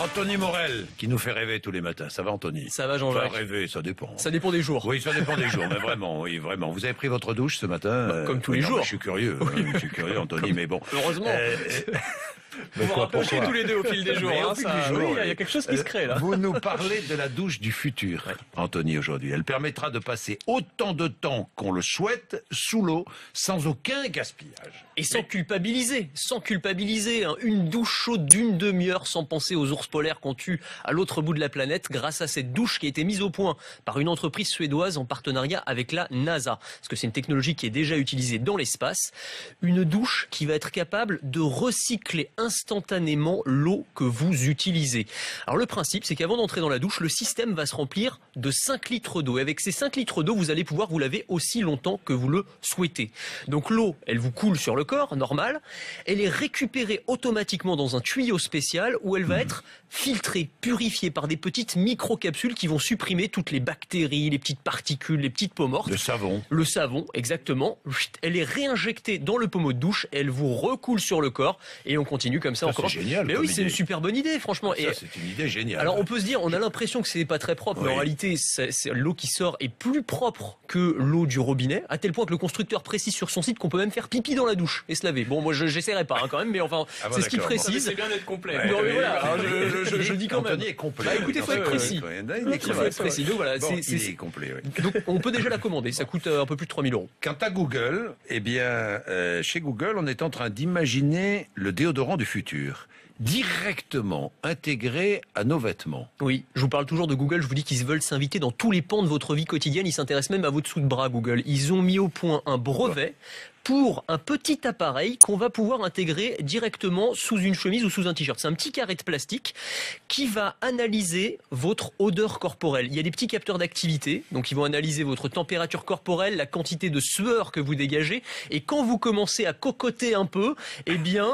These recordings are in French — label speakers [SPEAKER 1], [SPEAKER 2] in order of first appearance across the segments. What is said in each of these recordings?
[SPEAKER 1] Anthony Morel, qui nous fait rêver tous les matins. Ça va, Anthony?
[SPEAKER 2] Ça va, Jean-Jacques?
[SPEAKER 1] Enfin, rêver, ça dépend.
[SPEAKER 2] Ça dépend des jours.
[SPEAKER 1] Oui, ça dépend des jours, mais vraiment, oui, vraiment. Vous avez pris votre douche ce matin?
[SPEAKER 2] Comme tous les jours.
[SPEAKER 1] Je suis curieux, je suis curieux, Anthony, mais bon.
[SPEAKER 2] Heureusement.
[SPEAKER 1] Mais
[SPEAKER 2] vous rapprochez tous les deux au fil des jours.
[SPEAKER 1] Au fil du jour,
[SPEAKER 2] oui, il y a quelque chose qui se crée là.
[SPEAKER 1] Vous nous parlez de la douche du futur, Anthony, aujourd'hui. Elle permettra de passer autant de temps qu'on le souhaite sous l'eau, sans aucun gaspillage.
[SPEAKER 2] Et sans culpabiliser, hein. Une douche chaude d'une demi-heure sans penser aux ours polaires qu'on tue à l'autre bout de la planète grâce à cette douche qui a été mise au point par une entreprise suédoise en partenariat avec la NASA. Parce que c'est une technologie qui est déjà utilisée dans l'espace. Une douche qui va être capable de recycler instantanément l'eau que vous utilisez. Alors le principe, c'est qu'avant d'entrer dans la douche, le système va se remplir de 5 litres d'eau. Et avec ces 5 litres d'eau, vous allez pouvoir vous laver aussi longtemps que vous le souhaitez. Donc l'eau, elle vous coule sur le corps, normal. Elle est récupérée automatiquement dans un tuyau spécial où elle va être filtrée, purifiée par des petites microcapsules qui vont supprimer toutes les bactéries, les petites particules, les petites peaux mortes.
[SPEAKER 1] Le savon.
[SPEAKER 2] Le savon, exactement. Elle est réinjectée dans le pommeau de douche, elle vous recoule sur le corps et on continue comme ça encore.
[SPEAKER 1] C'est génial.
[SPEAKER 2] Mais oui, c'est une super bonne idée, franchement.
[SPEAKER 1] Ça, c'est une idée géniale.
[SPEAKER 2] Alors on peut se dire, on a l'impression que c'est pas très propre, mais en réalité, l'eau qui sort est plus propre que l'eau du robinet, à tel point que le constructeur précise sur son site qu'on peut même faire pipi dans la douche et se laver. Bon, moi j'essaierai pas quand même, mais enfin, c'est ce qu'il précise.
[SPEAKER 3] C'est bien d'être complet.
[SPEAKER 2] Non, mais voilà, je dis quand même.
[SPEAKER 1] Anthony est complet.
[SPEAKER 2] Bah écoutez, faut être précis.
[SPEAKER 1] Il faut
[SPEAKER 2] être précis. Donc voilà,
[SPEAKER 1] il est complet.
[SPEAKER 2] Donc on peut déjà la commander. Ça coûte un peu plus de 3 000 €.
[SPEAKER 1] Quant à Google, eh bien, chez Google, on est en train d'imaginer le déodorant du futur, directement intégré à nos vêtements.
[SPEAKER 2] Oui, je vous parle toujours de Google, je vous dis qu'ils veulent s'inviter dans tous les pans de votre vie quotidienne, ils s'intéressent même à votre dessous de bras, Google. Ils ont mis au point un brevet pour un petit appareil qu'on va pouvoir intégrer directement sous une chemise ou sous un t-shirt. C'est un petit carré de plastique qui va analyser votre odeur corporelle. Il y a des petits capteurs d'activité, donc ils vont analyser votre température corporelle, la quantité de sueur que vous dégagez, et quand vous commencez à cocoter un peu, eh bien,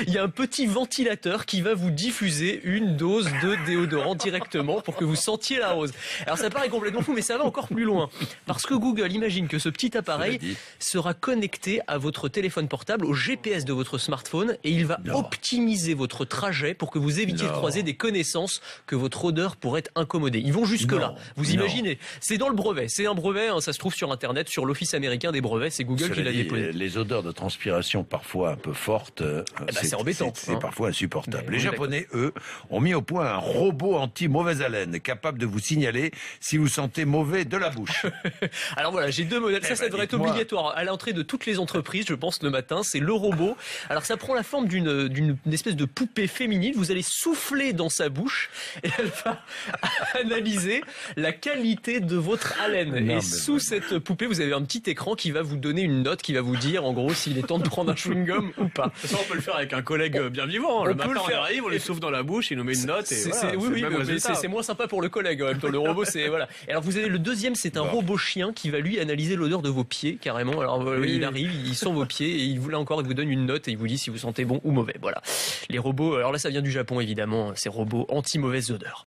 [SPEAKER 2] il y a un petit ventilateur qui va vous diffuser une dose de déodorant directement pour que vous sentiez la rose. Alors ça paraît complètement fou, mais ça va encore plus loin. Parce que Google imagine que ce petit appareil sera connecté à votre téléphone portable, au GPS de votre smartphone, et il va optimiser votre trajet pour que vous évitiez de croiser des connaissances que votre odeur pourrait incommoder. Ils vont jusque là. Vous imaginez? C'est dans le brevet. C'est un brevet, hein, ça se trouve sur Internet, sur l'Office américain des brevets. C'est Google qui l'a déposé.
[SPEAKER 1] Les odeurs de transpiration parfois un peu fortes,
[SPEAKER 2] c'est embêtant.
[SPEAKER 1] C'est parfois insupportable. Les Japonais, eux, ont mis au point un robot anti-mauvaise haleine, capable de vous signaler si vous sentez mauvais de la bouche.
[SPEAKER 2] Alors voilà, j'ai deux modèles. Ça devrait être obligatoire à l'entrée de toutes les entreprises, je pense, le matin. C'est le robot. Alors ça prend la forme d'une espèce de poupée féminine. Vous allez souffler dans sa bouche et elle va analyser la qualité de votre haleine. Et sous cette poupée, vous avez un petit écran qui va vous donner une note, qui va vous dire, en gros, s'il est temps de prendre un chewing-gum ou pas.
[SPEAKER 3] Ça, on peut le faire avec un collègue bien vivant. Le matin, on arrive, on lui souffle dans la bouche, il nous met une note. Et
[SPEAKER 2] oui, mais c'est moins sympa pour le collègue. En même temps, le robot, c'est voilà. Alors vous avez le deuxième, c'est un robot chien qui va lui analyser l'odeur de vos pieds carrément. Alors il arrive, il sent vos pieds et il vous donne une note et il vous dit si vous sentez bon ou mauvais. Voilà. Les robots. Alors là, ça vient du Japon évidemment. Ces robots anti-mauvaise odeur.